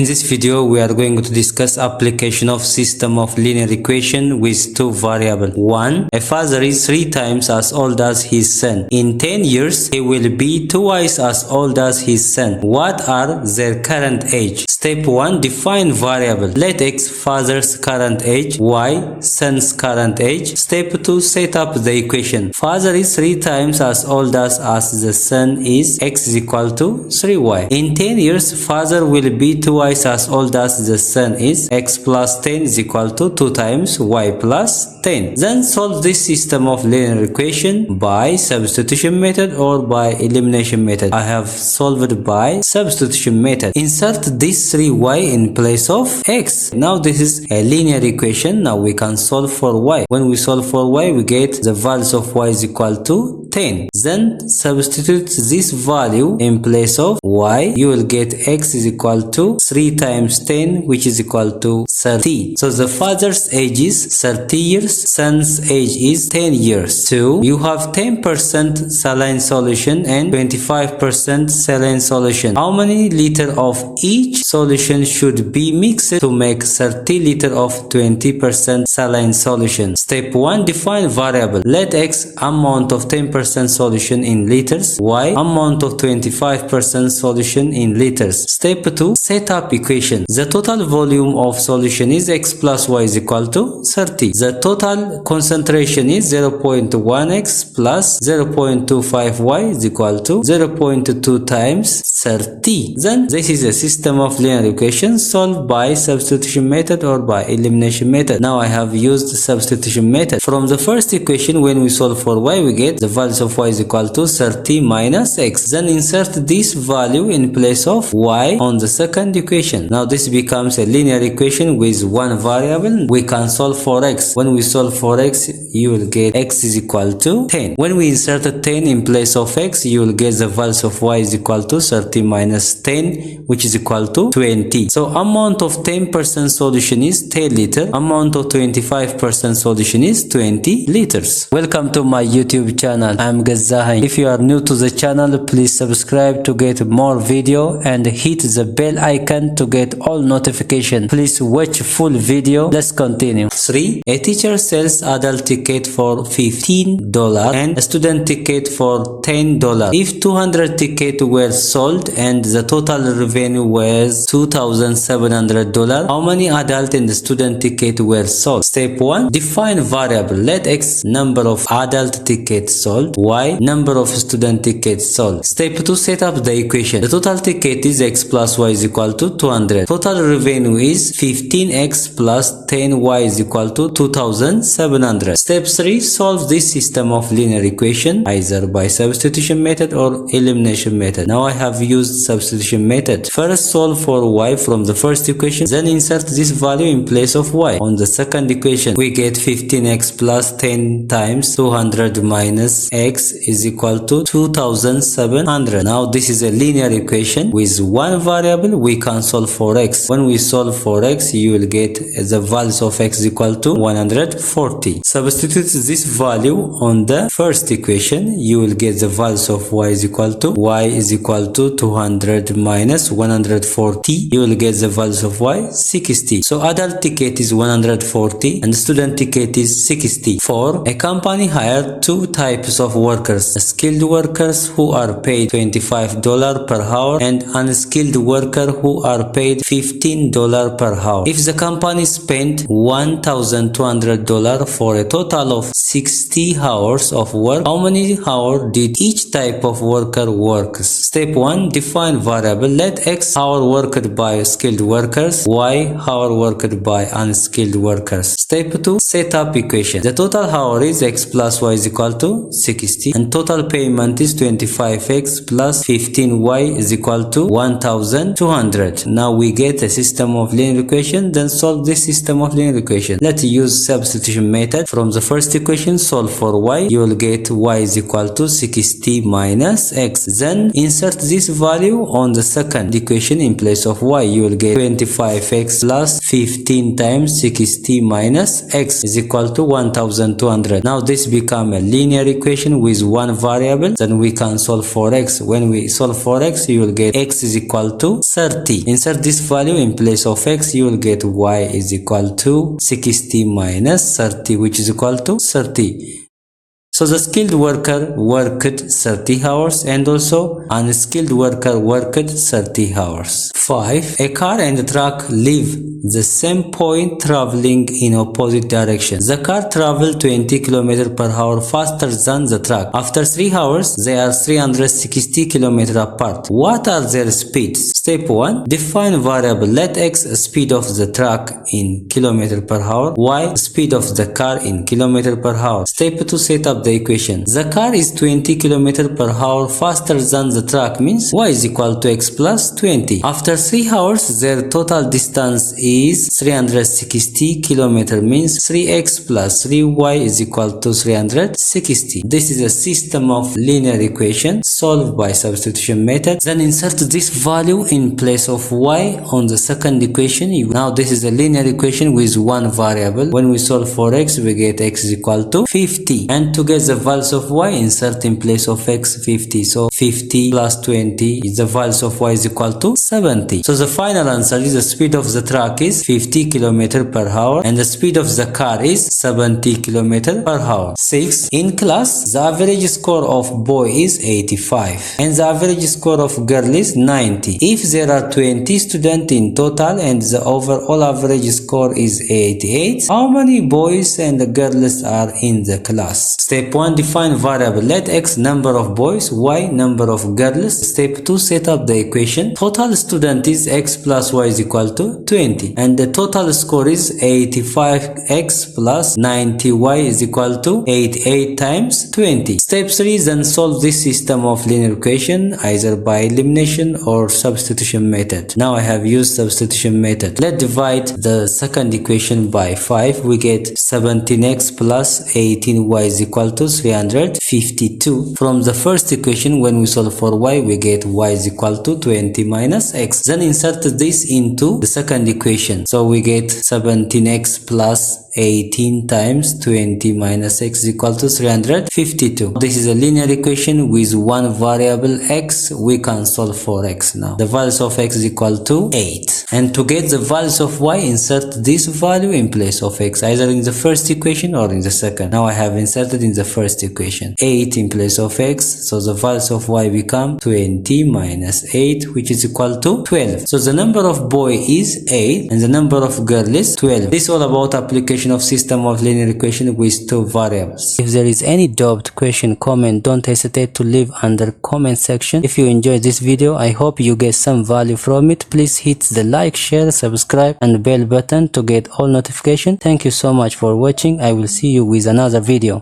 In this video, we are going to discuss application of system of linear equation with two variables. 1. A father is 3 times as old as his son. In 10 years, he will be twice as old as his son. What are their current age? Step 1. Define variable. Let x father's current age, y son's current age. Step 2. Set up the equation. Father is 3 times as old as the son is x is equal to 3y. In 10 years, father will be twice as old as the son is x plus 10 is equal to 2 times y plus 10. Then solve this system of linear equation by substitution method or by elimination method. I have solved by substitution method. Insert this 3y in place of x. Now this is a linear equation. Now we can solve for y. When we solve for y, we get the values of y is equal to 10. Then substitute this value in place of y. You will get x is equal to 3 times 10, which is equal to 30. So the father's age is 30 years, son's age is 10 years. 2. You have 10% saline solution and 25% saline solution. How many liter of each solution should be mixed to make 30 liter of 20% saline solution? Step 1. Define variable. Let x amount of 10% solution in liters, y amount of 25% solution in liters. Step 2. Set up equation. The total volume of solution is x plus y is equal to 30. The total concentration is 0.1x plus 0.25y is equal to 0.2 times 30. Then this is a system of linear equations solved by substitution method or by elimination method. Now I have used substitution method. From the first equation, when we solve for y, we get the values of y is equal to 30 minus x. Then insert this value in place of y on the second equation. Now this becomes a linear equation with one variable. We can solve for x. When we solve for x, you will get x is equal to 10. When we insert 10 in place of x, you will get the values of y is equal to 30 minus 10, which is equal to 20. So amount of 10% solution is 10 liter. Amount of 25% solution is 20 liters. Welcome to my YouTube channel. I'm Gazahi. If you are new to the channel, please subscribe to get more video and hit the bell icon to get all notification. Please watch full video. Let's continue. 3. A teacher sells adult ticket for $15 and a student ticket for $10. If 200 tickets were sold and the total revenue was $2,700, how many adult and student tickets were sold? Step 1. Define variable. Let x number of adult tickets sold, y number of student tickets sold. Step 2. Set up the equation. The total ticket is x plus y is equal to 200. Total revenue is 15x plus 10y is equal to 2700. Step 3. Solve this system of linear equation either by substitution method or elimination method. Now I have used substitution method. First solve for y from the first equation, then insert this value in place of y. On the second equation, we get 15x plus 10 times 200 minus x is equal to 2700. Now this is a linear equation with one variable. We can solve for x. When we solve for x, you will get the values of x is equal to 140. Substitute this value on the first equation. You will get the values of y is equal to 200 minus 140. You will get the values of y 60. So adult ticket is 140 and student ticket is 60. 4. A company hired two types of workers: skilled workers who are paid $25 per hour and unskilled workers who are paid $15 per hour. If the company spent $1,200 for a total of 60 hours of work, how many hours did each type of worker work? Step 1. Define variable. Let x hour worked by skilled workers, y hour worked by unskilled workers. Step 2. Set up equation. The total hour is x plus y is equal to 60 and total payment is 25x plus 15y is equal to 1200. Now we get a system of linear equation. Then solve this system of linear equation. Let's use substitution method. From the first equation, solve for y. You will get y is equal to 60 minus x. Then insert this value on the second equation in place of y. You will get 25x plus 15 times 60 minus minus x is equal to 1200. Now this become a linear equation with one variable. Then we can solve for x. When we solve for x, you will get x is equal to 30. Insert this value in place of x, you will get y is equal to 60 minus 30, which is equal to 30. So the skilled worker worked 30 hours and also unskilled worker worked 30 hours. 5. A car and a truck leave the same point traveling in opposite directions. The car traveled 20 km per hour faster than the truck. After 3 hours, they are 360 km apart. What are their speeds? Step 1. Define variable. Let x speed of the truck in km per hour, y speed of the car in km per hour. Step 2. Set up the equation. The car is 20 km per hour faster than the truck, means y is equal to x plus 20. After 3 hours, their total distance is 360 km, means 3x plus 3y is equal to 360. This is a system of linear equation solved by substitution method. Then insert this value in place of y on the second equation. Now this is a linear equation with one variable. When we solve for x, we get x is equal to 50. And to get the values of y, insert in place of x 50. So 50 plus 20 is the values of y is equal to 70. So the final answer is the speed of the truck is 50 km per hour and the speed of the car is 70 km per hour. 6. In class, the average score of boy is 85 and the average score of girl is 90. If there are 20 students in total and the overall average score is 88, how many boys and girls are in the class? Step 1. Define variable. Let x number of boys, y number of girls. Step 2. Set up the equation. Total student is x plus y is equal to 20 and the total score is 85x plus 90y is equal to 88 times 20. Step 3. Then solve this system of linear equation either by elimination or substitution method. Now I have used substitution method. Let's divide the second equation by 5. We get 17x plus 18y is equal to 352. From the first equation, when we solve for y, we get y is equal to 20 minus x. Then insert this into the second equation. So we get 17x plus 18 times 20 minus x is equal to 352. This is a linear equation with one variable x. We can solve for x now. The values of x is equal to 8. And to get the values of y, insert this value in place of x, either in the first equation or in the second. Now I have inserted in the first equation 8 in place of x. So the values of y become 20 minus 8, which is equal to 12. So the number of boy is 8 and the number of girl is 12. This is all about application of system of linear equation with two variables. If there is any doubt, question, comment, don't hesitate to leave under comment section. If you enjoyed this video, I hope you get some value from it. Please hit the like, share, subscribe and bell button to get all notifications. Thank you so much for watching. I will see you with another video.